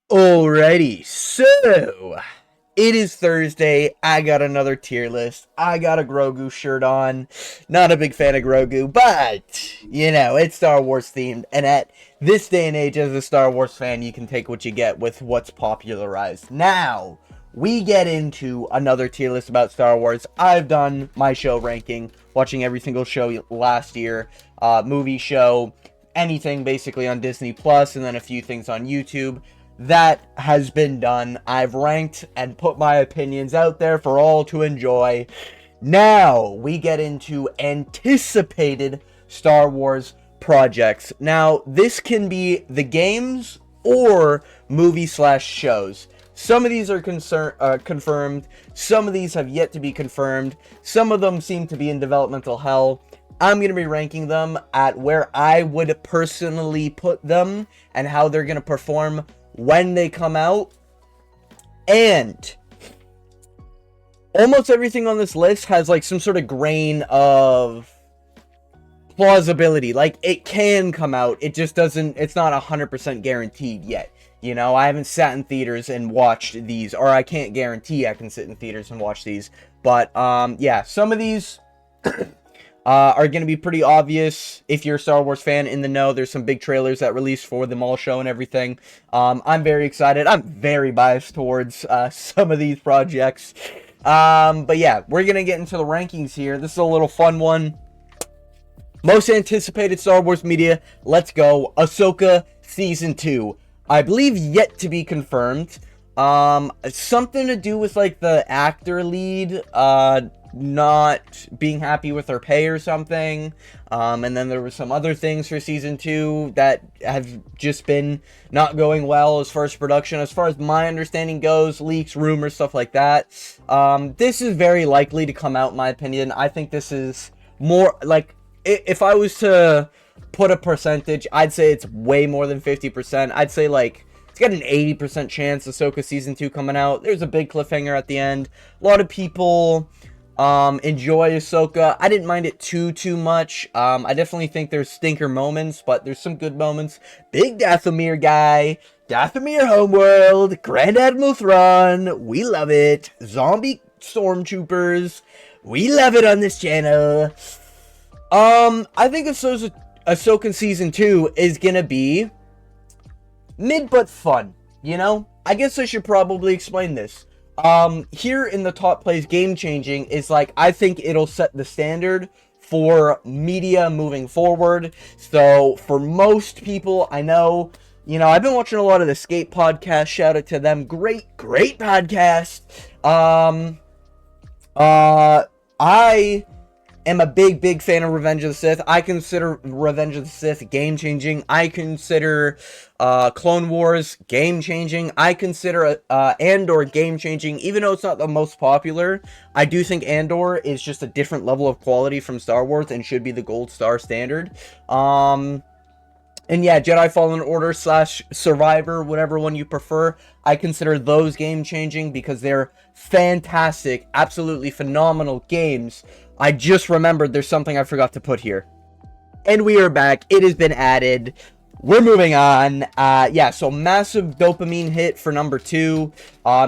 Alrighty, so it is Thursday. I got another tier list. I got a Grogu shirt on. Not a big fan of Grogu, but it's Star Wars themed. And at this day and age, as a Star Wars fan, you can take what you get with what's popularized. Now, we get into another tier list about Star Wars. I've done my show ranking, watching every single show last year, movie show, anything basically on Disney Plus, and then a few things on YouTube. That has been done. I've ranked and put my opinions out there for all to enjoy. Now we get into anticipated Star Wars projects. Now this can be the games or movie/shows. Some of these are confirmed. Some of these have yet to be confirmed. Some of them seem to be in developmental hell. I'm going to be ranking them at where I would personally put them and how they're going to perform when they come out. And almost everything on this list has like some sort of grain of plausibility. Like, it can come out, it just doesn't, it's not 100% guaranteed yet. I haven't sat in theaters and watched these, or I can't guarantee I can sit in theaters and watch these. But yeah, some of these are going to be pretty obvious if you're a Star Wars fan in the know. There's some big trailers that released for the mall show and everything. I'm very excited. I'm very biased towards some of these projects. But yeah, we're going to get into the rankings here. This is a little fun one. Most anticipated Star Wars media. Let's go. Ahsoka Season 2. I believe yet to be confirmed. Something to do with like the actor lead, not being happy with her pay or something. And then there were some other things for season 2 that have just been not going well as far as production. As far as my understanding goes, leaks, rumors, stuff like that. This is very likely to come out, in my opinion. I think this is more like, if I was to put a percentage, I'd say it's way more than 50%. I'd say like it's got an 80% chance Ahsoka Season 2 coming out. There's a big cliffhanger at the end. A lot of people enjoy Ahsoka. I didn't mind it too much. I definitely think there's stinker moments, but there's some good moments. Big Dathomir guy. Dathomir homeworld. Grand Admiral Thrawn. We love it. Zombie stormtroopers. We love it on this channel. I think Ahsoka Season 2 is gonna be mid but fun, I guess I should probably explain this. Here in the top place, game changing is like, I think it'll set the standard for media moving forward. So for most people, I know, I've been watching a lot of the Skate podcast. Shout out to them. Great podcast. I am a big fan of Revenge of the Sith. I consider Revenge of the Sith game-changing. I consider Clone Wars game-changing. I consider Andor game-changing. Even though it's not the most popular, I do think Andor is just a different level of quality from Star Wars and should be the gold star standard. And yeah, Jedi Fallen Order / Survivor, whatever one you prefer, I consider those game-changing because they're fantastic, absolutely phenomenal games. I just remembered there's something I forgot to put here. And we are back. It has been added. We're moving on. Yeah, so massive dopamine hit for number 2.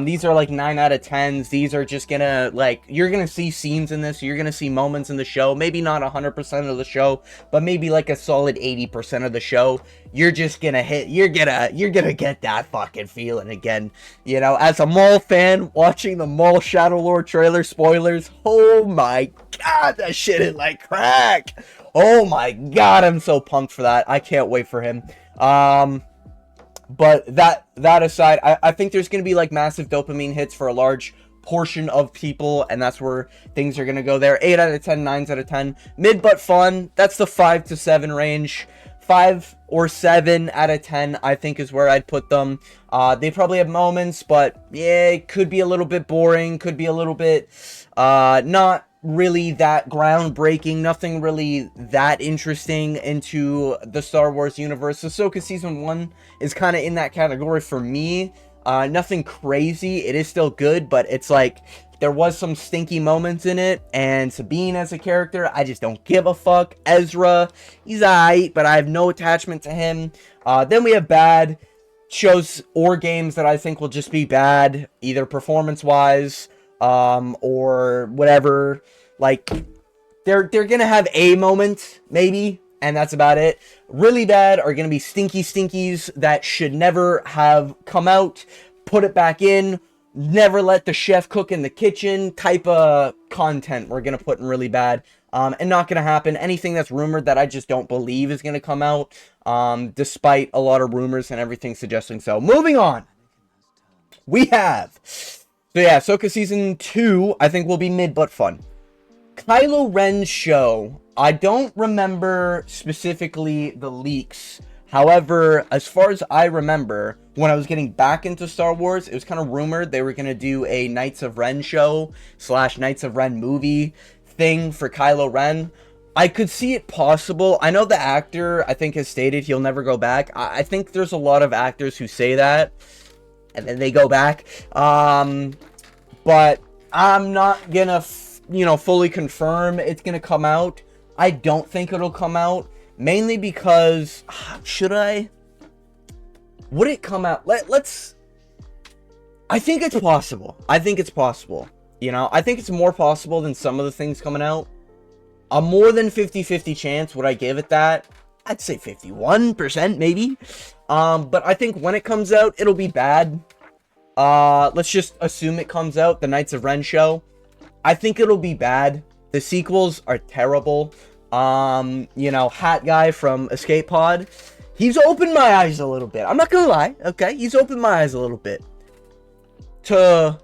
These are like 9 out of 10s. These are just gonna, like, you're gonna see scenes in this. You're gonna see moments in the show. Maybe not 100% of the show, but maybe like a solid 80% of the show. You're just gonna hit, you're gonna get that fucking feeling again. As a Maul fan, watching the Maul Shadow Lord trailer, spoilers, oh my god, that shit is like crack! Oh my god, I'm so pumped for that. I can't wait for him. But that aside, I think there's going to be like massive dopamine hits for a large portion of people, and that's where things are going to go there. 8 out of 10, 9 out of 10. Mid but fun. That's the 5 to 7 range. 5 or 7 out of 10, I think, is where I'd put them. They probably have moments, but yeah, it could be a little bit boring. Could be a little bit not really that groundbreaking, nothing really that interesting into the Star Wars universe. Ahsoka Season 1 is kind of in that category for me. Nothing crazy. It is still good, but it's like there was some stinky moments in it, and Sabine as a character, I just don't give a fuck. Ezra, he's alright, but I have no attachment to him. Then we have bad. shows or games that I think will just be bad, either performance-wise, or whatever. Like, they're gonna have a moment, maybe, and that's about it. Really bad are gonna be stinky stinkies that should never have come out. Put it back in. Never let the chef cook in the kitchen type of content we're gonna put in really bad. And not gonna happen. Anything that's rumored that I just don't believe is gonna come out, despite a lot of rumors and everything suggesting so. Moving on, we have, so yeah, Ahsoka Season 2, I think will be mid but fun. Kylo Ren's show, I don't remember specifically the leaks. However, as far as I remember, when I was getting back into Star Wars, it was kind of rumored they were going to do a Knights of Ren show / Knights of Ren movie thing for Kylo Ren. I could see it possible. I know the actor, I think, has stated he'll never go back. I think there's a lot of actors who say that, and then they go back. But I'm not going to, fully confirm it's going to come out. I don't think it'll come out. Mainly because, should I? Would it come out? Let's. I think it's possible. I think it's possible. I think it's more possible than some of the things coming out. A more than 50-50 chance would I give it that? I'd say 51% maybe. But I think when it comes out, it'll be bad. Let's just assume it comes out, the Knights of Ren show. I think it'll be bad. The sequels are terrible. Hat guy from Escape Pod, he's opened my eyes a little bit. I'm not gonna lie, okay? He's opened my eyes a little bit to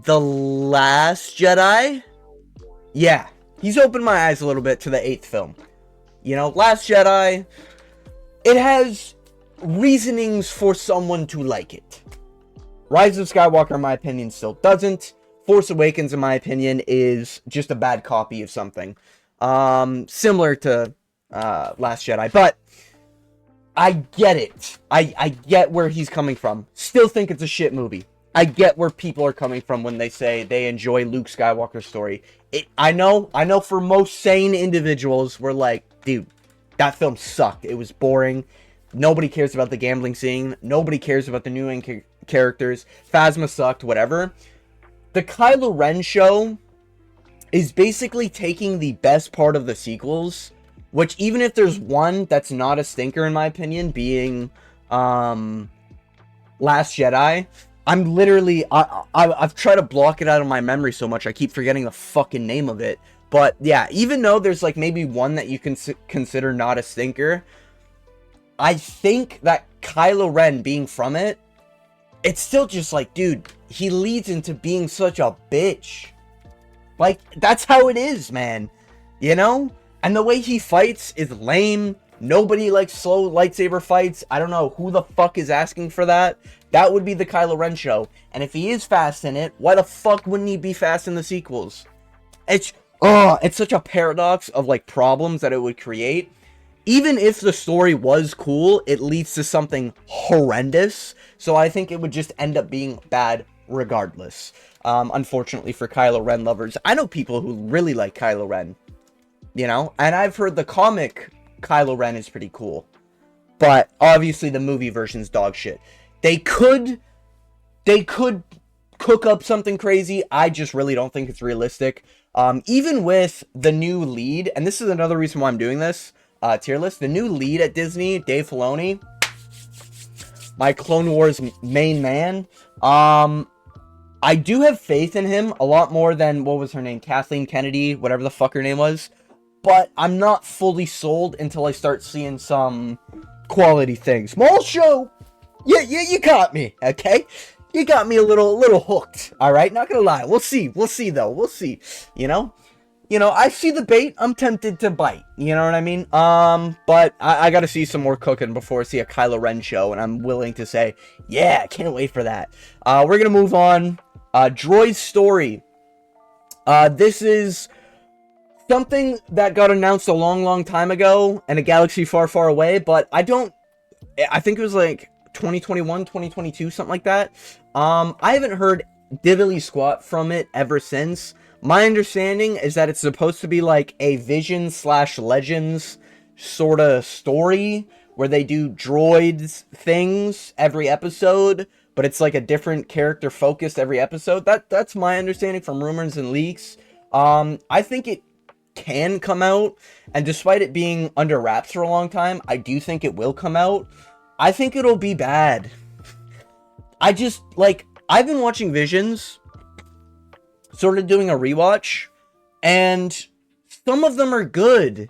The Last Jedi. Yeah, he's opened my eyes a little bit to the 8th film. Last Jedi, it has reasonings for someone to like it. Rise of Skywalker, in my opinion, still doesn't. Force Awakens, in my opinion, is just a bad copy of something. Similar to Last Jedi, but I get it. I get where he's coming from. Still think it's a shit movie. I get where people are coming from when they say they enjoy Luke Skywalker's story. I know for most sane individuals, we're like, dude, that film sucked. It was boring. Nobody cares about the gambling scene. Nobody cares about the new characters. Phasma sucked, whatever. The Kylo Ren show is basically taking the best part of the sequels, which even if there's one that's not a stinker in my opinion, being Last Jedi, I'm literally, I've tried to block it out of my memory so much I keep forgetting the fucking name of it. But yeah, even though there's like maybe one that you can consider not a stinker, I think that Kylo Ren being from it, it's still just like, dude, he leads into being such a bitch. Like, that's how it is, man. And the way he fights is lame. Nobody likes slow lightsaber fights. I don't know who the fuck is asking for that. That would be the Kylo Ren show. And if he is fast in it, why the fuck wouldn't he be fast in the sequels? It's such a paradox of, like, problems that it would create. Even if the story was cool, it leads to something horrendous. So I think it would just end up being bad regardless. Unfortunately for Kylo Ren lovers. I know people who really like Kylo Ren. And I've heard the comic Kylo Ren is pretty cool. But obviously the movie version's dog shit. They could cook up something crazy. I just really don't think it's realistic. Even with the new lead, and this is another reason why I'm doing this tier list, the new lead at Disney, Dave Filoni, my Clone Wars main man, I do have faith in him a lot more than, what was her name, Kathleen Kennedy, whatever the fuck her name was, but I'm not fully sold until I start seeing some quality things. Small show, yeah, you got me, okay? You got me a little hooked, alright? Not gonna lie, we'll see though, we'll see, I see the bait, I'm tempted to bite, you know what I mean? But I gotta see some more cooking before I see a Kylo Ren show, and I'm willing to say, yeah, I can't wait for that. We're gonna move on. Droid's Story. This is something that got announced a long time ago in a galaxy far away, but I think it was like 2021, 2022, something like that. I haven't heard diddly squat from it ever since. My understanding is that it's supposed to be like a Vision / Legends sort of story where they do droids things every episode, but it's like a different character focused every episode. That's my understanding from rumors and leaks. I think it can come out, and despite it being under wraps for a long time, I do think it will come out. I think it'll be bad. I've been watching Visions, sort of doing a rewatch, and some of them are good,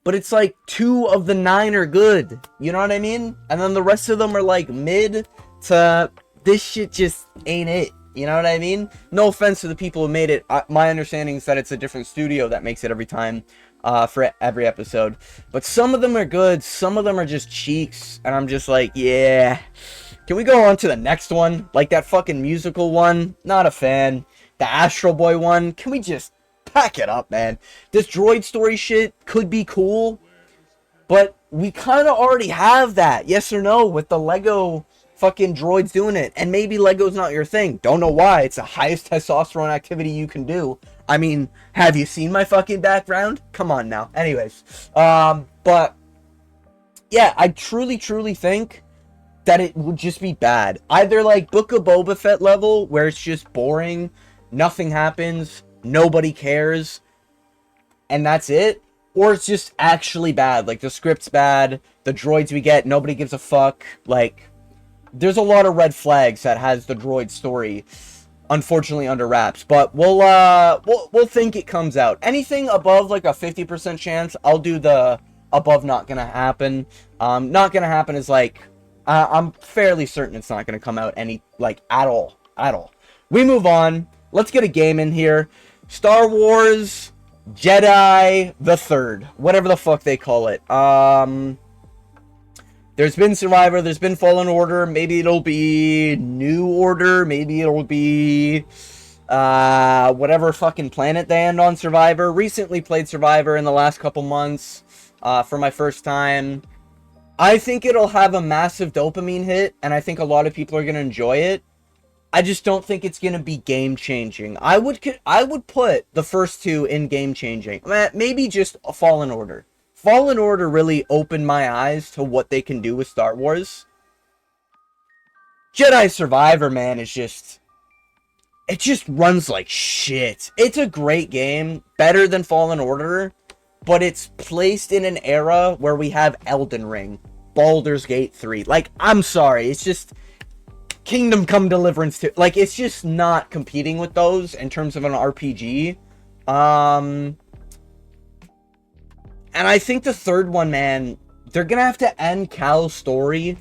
but it's like 2 of the 9 are good, you know what I mean? And then the rest of them are like mid to, this shit just ain't it, you know what I mean? No offense to the people who made it. My understanding is that it's a different studio that makes it every time, for every episode. But some of them are good, some of them are just cheeks, and I'm just like, yeah. Can we go on to the next one? Like that fucking musical one? Not a fan. The Astro Boy one? Can we just pack it up, man? This droid story shit could be cool, but we kind of already have that, yes or no, with the Lego fucking droids doing it. And maybe Lego's not your thing. Don't know why. It's the highest testosterone activity you can do. I mean, have you seen my fucking background? Come on now. Anyways, but yeah, I truly think that it would just be bad. Either like Book of Boba Fett level, where it's just boring, nothing happens, nobody cares, and that's it. Or it's just actually bad. Like, the script's bad, the droids we get, nobody gives a fuck. Like, there's a lot of red flags that has the droid story, unfortunately, under wraps. But we'll think it comes out. Anything above, like, a 50% chance, I'll do the above not gonna happen. Not gonna happen is, like, I'm fairly certain it's not gonna come out at all. We move on. Let's get a game in here. Star Wars Jedi the Third, whatever the fuck they call it. There's been Survivor, there's been Fallen Order, maybe it'll be New Order, maybe it'll be whatever fucking planet they end on Survivor. Recently played Survivor in the last couple months for my first time. I think it'll have a massive dopamine hit, and I think a lot of people are going to enjoy it. I just don't think it's going to be game-changing. I would put the first 2 in game-changing. Maybe just a Fallen Order. Fallen Order really opened my eyes to what they can do with Star Wars. Jedi Survivor, man, is just... it just runs like shit. It's a great game, better than Fallen Order, but it's placed in an era where we have Elden Ring, Baldur's Gate 3. Like, I'm sorry, it's just Kingdom Come Deliverance 2. Like, it's just not competing with those in terms of an RPG. And I think the third one, man, they're gonna have to end Cal's story.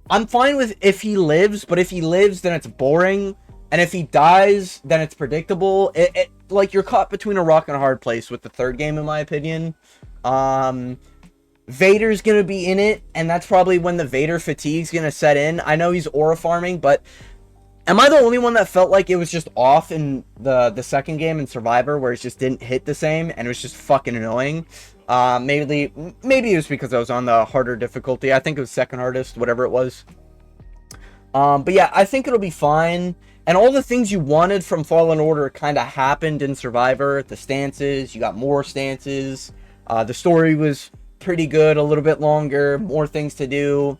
I'm fine with if he lives, but if he lives, then it's boring. And if he dies, then it's predictable. Like, you're caught between a rock and a hard place with the third game, in my opinion. Vader's gonna be in it, and that's probably when the Vader fatigue's gonna set in. I know he's aura farming, but am I the only one that felt like it was just off in the second game in Survivor, where it just didn't hit the same, and it was just fucking annoying? Maybe it was because I was on the harder difficulty. I think it was second hardest, whatever it was. But yeah, I think it'll be fine. And all the things you wanted from Fallen Order kind of happened in Survivor. The stances, you got more stances. The story was pretty good, a little bit longer, more things to do.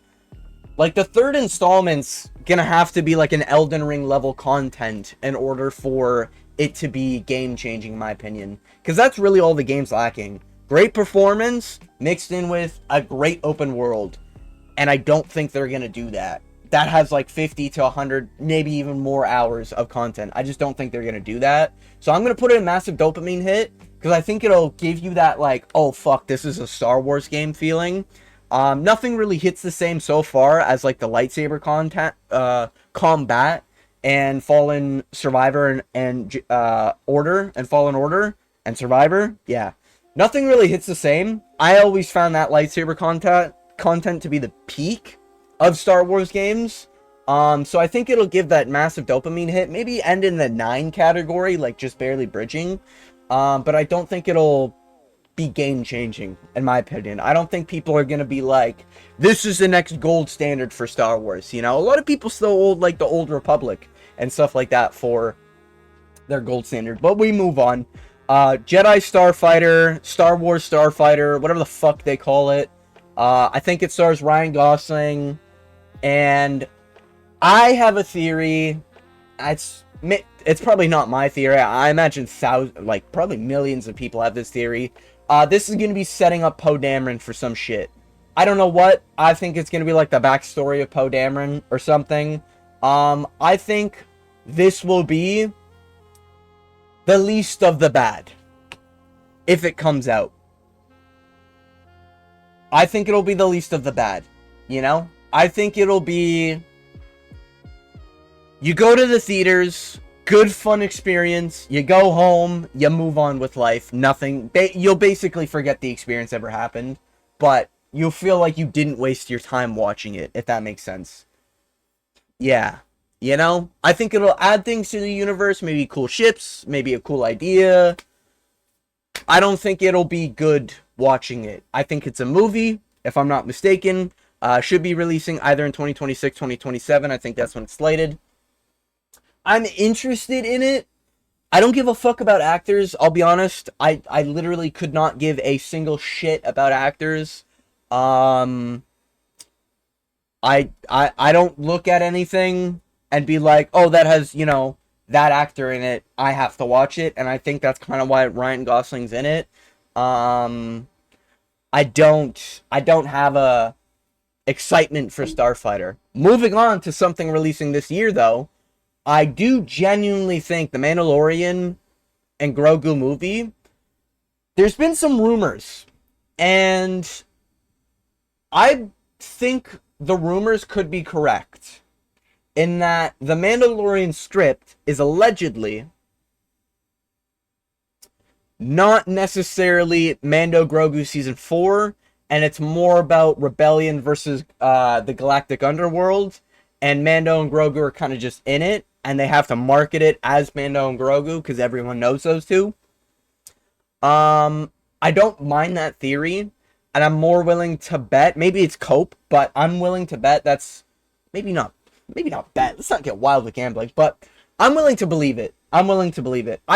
Like, the third installment's gonna have to be like an Elden Ring level content in order for it to be game-changing, in my opinion. Because that's really all the game's lacking. Great performance mixed in with a great open world. And I don't think they're gonna do that. That has like 50 to 100, maybe even more hours of content. I just don't think they're going to do that. So I'm going to put it in a massive dopamine hit, because I think it'll give you that, like, oh fuck, this is a Star Wars game feeling. Nothing really hits the same so far as like the lightsaber combat and Fallen Survivor and Order and Fallen Order and Survivor. Yeah, nothing really hits the same. I always found that lightsaber content to be the peak of Star Wars games. So I think it'll give that massive dopamine hit, maybe end in the 9 category, like just barely bridging. But I don't think it'll be game changing, in my opinion. I don't think people are gonna be like, this is the next gold standard for Star Wars, you know? A lot of people still hold like the Old Republic and stuff like that for their gold standard, but we move on. Jedi Starfighter, Star Wars Starfighter, whatever the fuck they call it. I think it stars Ryan Gosling, and I have a theory. It's probably not my theory. I imagine probably millions of people have this theory. This is going to be setting up Poe Dameron for some shit. I don't know what. I think it's going to be like the backstory of Poe Dameron or something. I think this will be the least of the bad if it comes out. I think it'll be the least of the bad, you know? I think it'll be... You go to the theaters, good fun experience, you go home, you move on with life, nothing... You'll basically forget the experience ever happened, but you'll feel like you didn't waste your time watching it, if that makes sense. Yeah. You know? I think it'll add things to the universe, maybe cool ships, maybe a cool idea. I don't think it'll be good watching it. I think it's a movie, if I'm not mistaken. Should be releasing either in 2026, 2027. I think that's when it's slated. I'm interested in it. I don't give a fuck about actors, I'll be honest. I literally could not give a single shit about actors. I don't look at anything and be like, oh, that has, you know, that actor in it, I have to watch it, and I think that's kind of why Ryan Gosling's in it. I don't have a excitement for Starfighter. Moving on to something releasing this year, though, I do genuinely think the Mandalorian and Grogu movie, there's been some rumors, and I think the rumors could be correct, in that the Mandalorian script is allegedly not necessarily Mando Grogu Season 4, and it's more about rebellion versus the Galactic Underworld, and Mando and Grogu are kind of just in it, and they have to market it as Mando and Grogu, because everyone knows those two. I don't mind that theory, and I'm more willing to bet, maybe it's cope, but I'm willing to bet that's, maybe not bet, let's not get wild with gambling, but I'm willing to believe it. I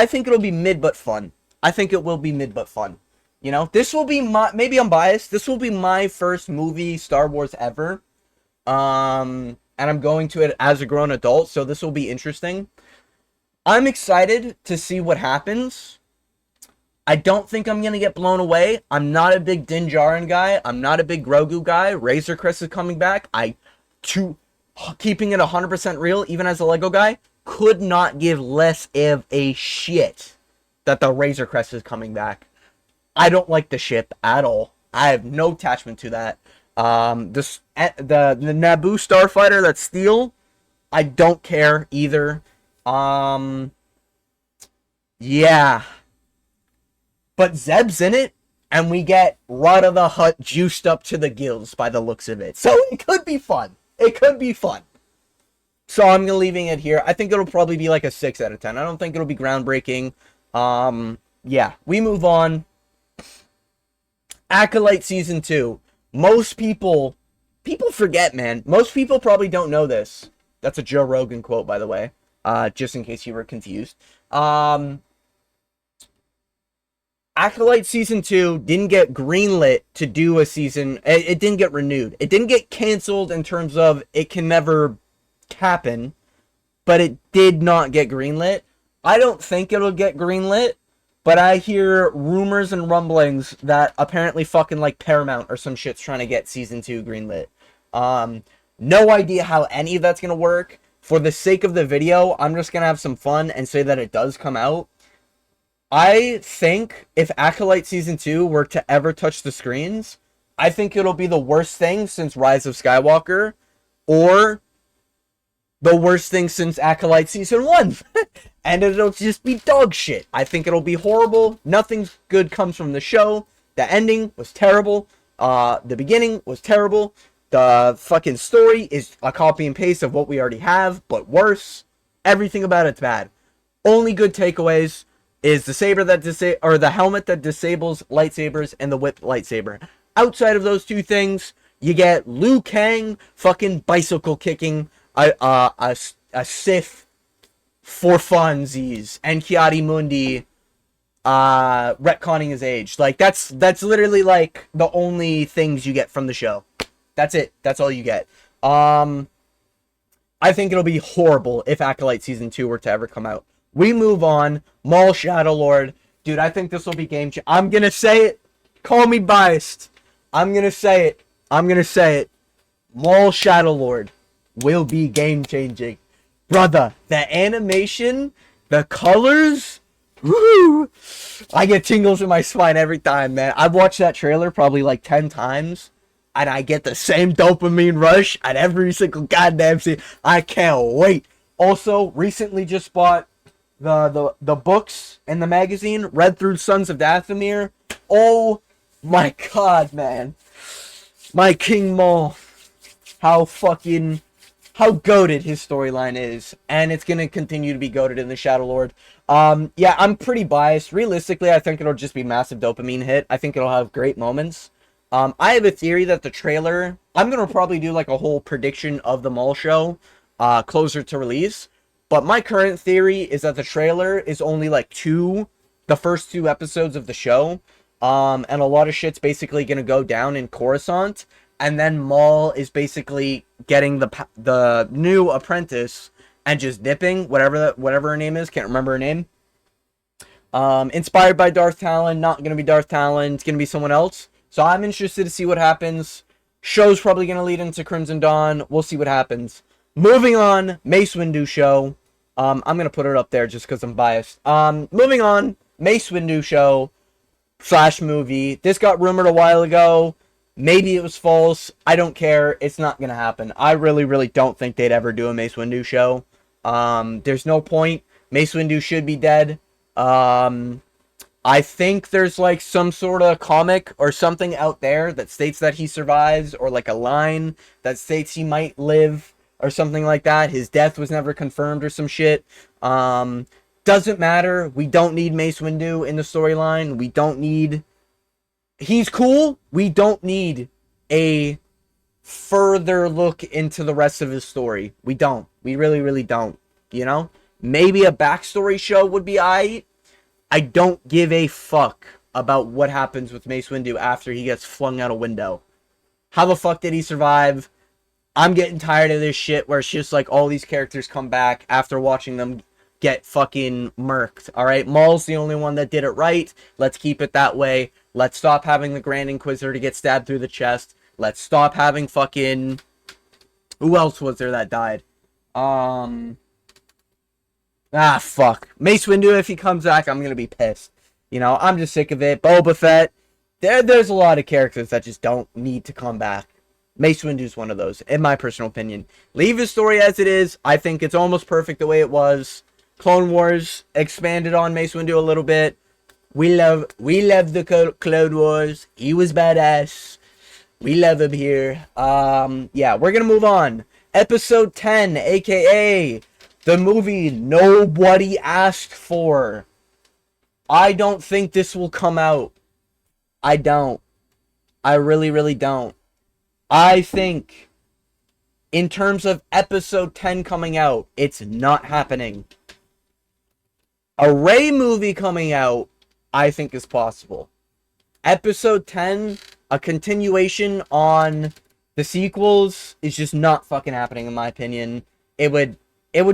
think it'll be mid but fun. You know, this will be my, maybe I'm biased, this will be my first movie Star Wars ever. And I'm going to it as a grown adult, so this will be interesting. I'm excited to see what happens. I don't think I'm going to get blown away. I'm not a big Din Djarin guy. I'm not a big Grogu guy. Razor Crest is coming back. Keeping it 100% real, even as a Lego guy, could not give less of a shit that the Razor Crest is coming back. I don't like the ship at all. I have no attachment to that. The Naboo starfighter that's steel, I don't care either. Yeah. But Zeb's in it, and we get Rada the Hutt juiced up to the gills by the looks of it. So it could be fun. So I'm leaving it here. I think it'll probably be like a 6 out of 10. I don't think it'll be groundbreaking. Yeah, we move on. Acolyte Season 2. Most people forget, man. Most people probably don't know this. That's a Joe Rogan quote, by the way. Just in case you were confused. Acolyte Season 2 didn't get greenlit to do a season. It didn't get renewed. It didn't get canceled in terms of it can never happen. But it did not get greenlit. I don't think it'll get greenlit. But I hear rumors and rumblings that apparently fucking like Paramount or some shit's trying to get Season 2 greenlit. No idea how any of that's going to work. For the sake of the video, I'm just going to have some fun and say that it does come out. I think if Acolyte Season 2 were to ever touch the screens, I think it'll be the worst thing since Rise of Skywalker, or the worst thing since Acolyte Season 1. And it'll just be dog shit. I think it'll be horrible. Nothing good comes from the show. The ending was terrible. The beginning was terrible. The fucking story is a copy and paste of what we already have, but worse. Everything about it's bad. Only good takeaways is the saber that the helmet that disables lightsabers and the whip lightsaber. Outside of those two things, you get Liu Kang fucking bicycle kicking a Sith for funsies, and Ki-Adi Mundi retconning his age. Like, that's literally, like, the only things you get from the show. That's it. That's all you get. I think it'll be horrible if Acolyte Season 2 were to ever come out. We move on. Maul Shadowlord. Dude, I think this will be game changer. I'm gonna say it. Call me biased. I'm gonna say it. Maul Shadowlord will be game changing. Brother, the animation, the colors, woo! I get tingles in my spine every time, man. I've watched that trailer probably like 10 times, and I get the same dopamine rush at every single goddamn scene. I can't wait. Also, recently just bought the books and the magazine, read through Sons of Dathomir. Oh my god, man. My King Maul. How goated his storyline is, and it's gonna continue to be goated in the Shadow Lord. Yeah, I'm pretty biased. Realistically, I think it'll just be massive dopamine hit. I think it'll have great moments. I have a theory that the trailer, I'm gonna probably do like a whole prediction of the Maul show, closer to release. But my current theory is that the trailer is only like the first 2 episodes of the show, and a lot of shit's basically gonna go down in Coruscant. And then Maul is basically getting the new apprentice and just dipping, whatever her name is, can't remember her name. Inspired by Darth Talon, not gonna be Darth Talon, it's gonna be someone else. So I'm interested to see what happens. Show's probably gonna lead into Crimson Dawn. We'll see what happens. Moving on, Mace Windu show. I'm gonna put it up there just because I'm biased. Moving on, Mace Windu show / movie. This got rumored a while ago. Maybe it was false. I don't care. It's not going to happen. I really, really don't think they'd ever do a Mace Windu show. There's no point. Mace Windu should be dead. I think there's like some sort of comic or something out there that states that he survives, or like a line that states he might live or something like that. His death was never confirmed or some shit. Doesn't matter. We don't need Mace Windu in the storyline. We don't need... He's cool. We don't need a further look into the rest of his story. We don't. We really, really don't. You know? Maybe a backstory show would be aight. I don't give a fuck about what happens with Mace Windu after he gets flung out a window. How the fuck did he survive? I'm getting tired of this shit where it's just like all these characters come back after watching them get fucking murked. Alright? Maul's the only one that did it right. Let's keep it that way. Let's stop having the Grand Inquisitor to get stabbed through the chest. Let's stop having fucking... Who else was there that died? Fuck. Mace Windu, if he comes back, I'm gonna be pissed. You know, I'm just sick of it. Boba Fett. There's a lot of characters that just don't need to come back. Mace Windu's one of those, in my personal opinion. Leave his story as it is. I think it's almost perfect the way it was. Clone Wars expanded on Mace Windu a little bit. We love the Clone Wars. He was badass. We love him here. Yeah, we're gonna move on. Episode 10, aka the movie nobody asked for. I don't think this will come out. I don't. I really, really don't. I think, in terms of episode 10 coming out, it's not happening. A Rey movie coming out, I think is possible. Episode 10, a continuation on the sequels, is just not fucking happening in my opinion. It would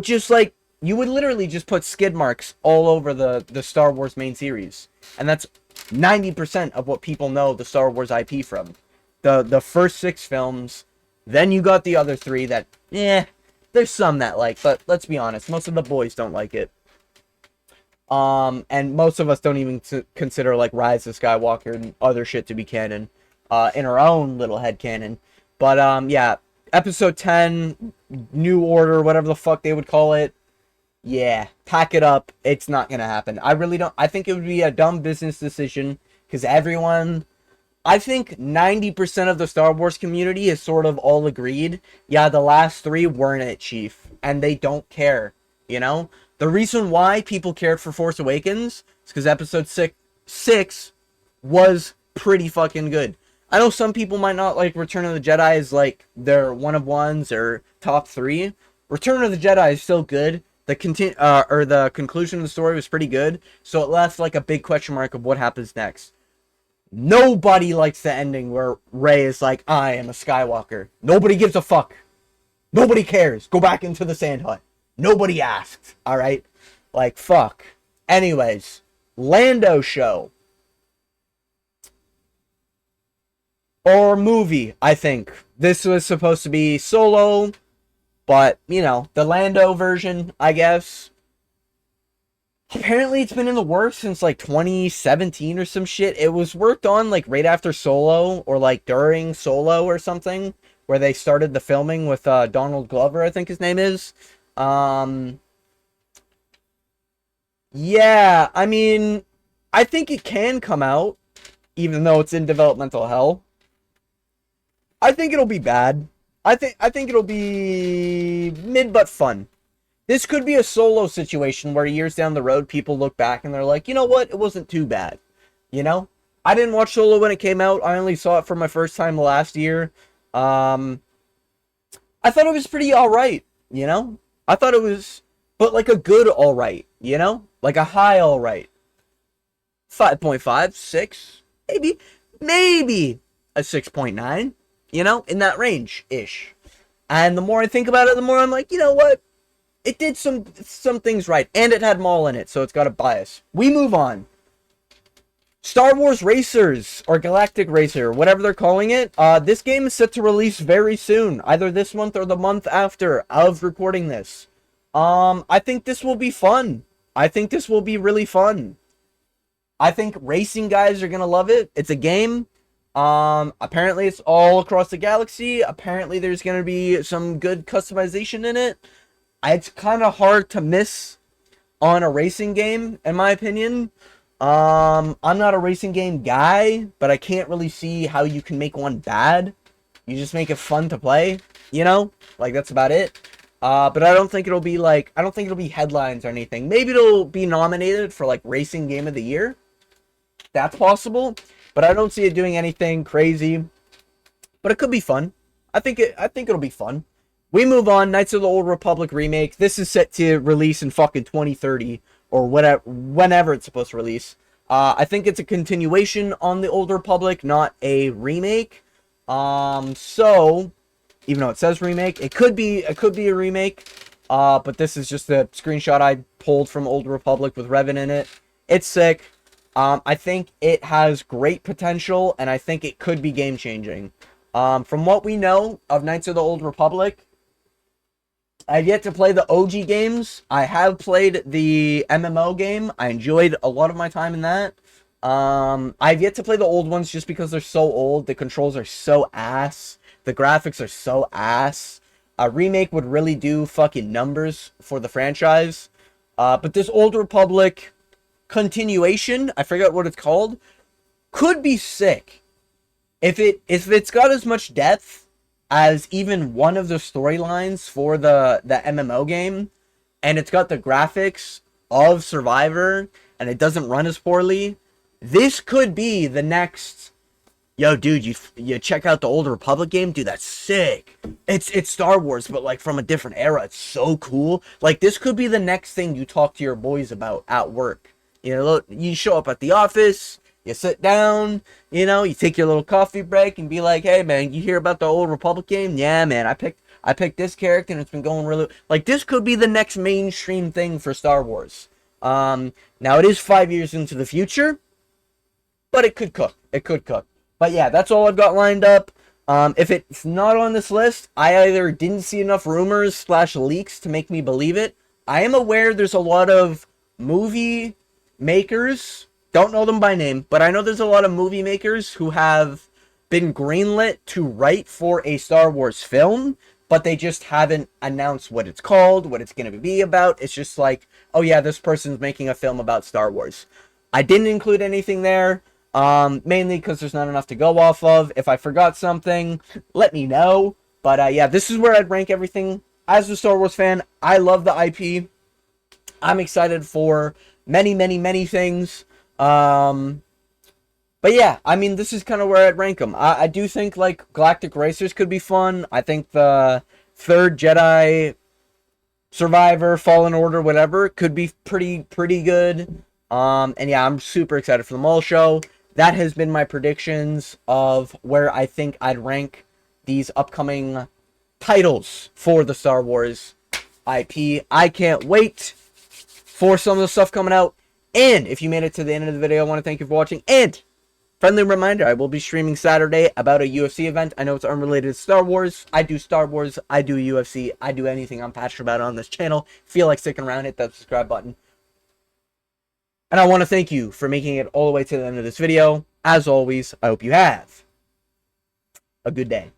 just like, you would literally just put skid marks all over the Star Wars main series. And that's 90% of what people know the Star Wars IP from. The first 6 films, then you got the other 3 that, there's some that like, but let's be honest, most of the boys don't like it. And most of us don't even consider like Rise of Skywalker and other shit to be canon, in our own little head canon. But yeah, episode 10, New Order, whatever the fuck they would call it. Yeah, pack it up. It's not gonna happen. I really don't. I think it would be a dumb business decision because everyone, I think 90% of the Star Wars community is sort of all agreed. Yeah, the last 3 weren't it, Chief, and they don't care. You know. The reason why people cared for Force Awakens is because episode 6 was pretty fucking good. I know some people might not like Return of the Jedi as like their one of ones or top 3. Return of the Jedi is still good, The conclusion of the story was pretty good, so it left like a big question mark of what happens next. Nobody likes the ending where Rey is like, I am a Skywalker. Nobody gives a fuck. Nobody cares. Go back into the sand hut. Nobody asked. All right? Like, fuck. Anyways, Lando show. Or movie, I think. This was supposed to be Solo, but, you know, the Lando version, I guess. Apparently, it's been in the works since like 2017 or some shit. It was worked on like right after Solo or like during Solo or something, where they started the filming with Donald Glover, I think his name is. Um, yeah, I mean, I think it can come out, even though it's in developmental hell. I think it'll be bad. I think it'll be mid but fun. This could be a Solo situation where years down the road, people look back and they're like, you know what? It wasn't too bad. You know? I didn't watch Solo when it came out. I only saw it for my first time last year. Um, I thought it was pretty alright, you know? I thought it was, but like a good alright, you know? Like a high alright. 5.5, 6, maybe a 6.9, you know? In that range-ish. And the more I think about it, the more I'm like, you know what? It did some things right, and it had Maul in it, so it's got a bias. We move on. Star Wars Racers, or Galactic Racer, whatever they're calling it. This game is set to release very soon, either this month or the month after of recording this. I think this will be fun. I think this will be really fun. I think racing guys are gonna love it. It's a game. Apparently it's all across the galaxy. Apparently there's gonna be some good customization in it. It's kind of hard to miss on a racing game, in my opinion. I'm not a racing game guy, but I can't really see how you can make one bad. You just make it fun to play, you know? Like, that's about it. But I don't think it'll be, like, I don't think it'll be headlines or anything. Maybe it'll be nominated for, like, Racing Game of the Year. That's possible. But I don't see it doing anything crazy. But it could be fun. I think it'll be fun. We move on. Knights of the Old Republic remake. This is set to release in fucking 2030 or whatever, whenever it's supposed to release. I think it's a continuation on the Old Republic, not a remake. So even though it says remake, it could be a remake. But this is just a screenshot I pulled from Old Republic with Revan in it. It's sick. I think it has great potential, and I think it could be game changing. From what we know of Knights of the Old Republic, I've yet to play the OG games. I have played the MMO game. I enjoyed a lot of my time in that. I've yet to play the old ones just because they're so old. The controls are so ass. The graphics are so ass. A remake would really do fucking numbers for the franchise. But this Old Republic continuation, I forget what it's called, could be sick. If it's got as much depth as even one of the storylines for the MMO game, and it's got the graphics of Survivor, and it doesn't run as poorly, this could be the next, yo, dude, you check out the Old Republic game? Dude, that's sick. It's Star Wars, but like from a different era. It's so cool. Like, this could be the next thing you talk to your boys about at work. You know, you show up at the office, you sit down, you know, you take your little coffee break and be like, hey, man, you hear about the Old Republic game? Yeah, man, I picked this character and it's been going really... Like, this could be the next mainstream thing for Star Wars. Now, it is 5 years into the future, but it could cook. It could cook. But yeah, that's all I've got lined up. If it's not on this list, I either didn't see enough rumors / leaks to make me believe it. I am aware there's a lot of movie makers... Don't know them by name, but I know there's a lot of movie makers who have been greenlit to write for a Star Wars film, but they just haven't announced what it's called, what it's going to be about. It's just like, oh yeah, this person's making a film about Star Wars. I didn't include anything there, mainly because there's not enough to go off of. If I forgot something, let me know. But yeah, this is where I'd rank everything. As a Star Wars fan, I love the IP. I'm excited for many, many, many things. But yeah, I mean, this is kind of where I'd rank them. I do think, like, Galactic Racers could be fun. I think the third Jedi Survivor, Fallen Order, whatever, could be pretty good. And yeah, I'm super excited for the mall show. That has been my predictions of where I think I'd rank these upcoming titles for the Star Wars IP. I can't wait for some of the stuff coming out. And if you made it to the end of the video, I want to thank you for watching. And friendly reminder, I will be streaming Saturday about a UFC event. I know it's unrelated to Star Wars. I do Star Wars. I do UFC. I do anything I'm passionate about on this channel. Feel like sticking around, hit that subscribe button. And I want to thank you for making it all the way to the end of this video. As always, I hope you have a good day.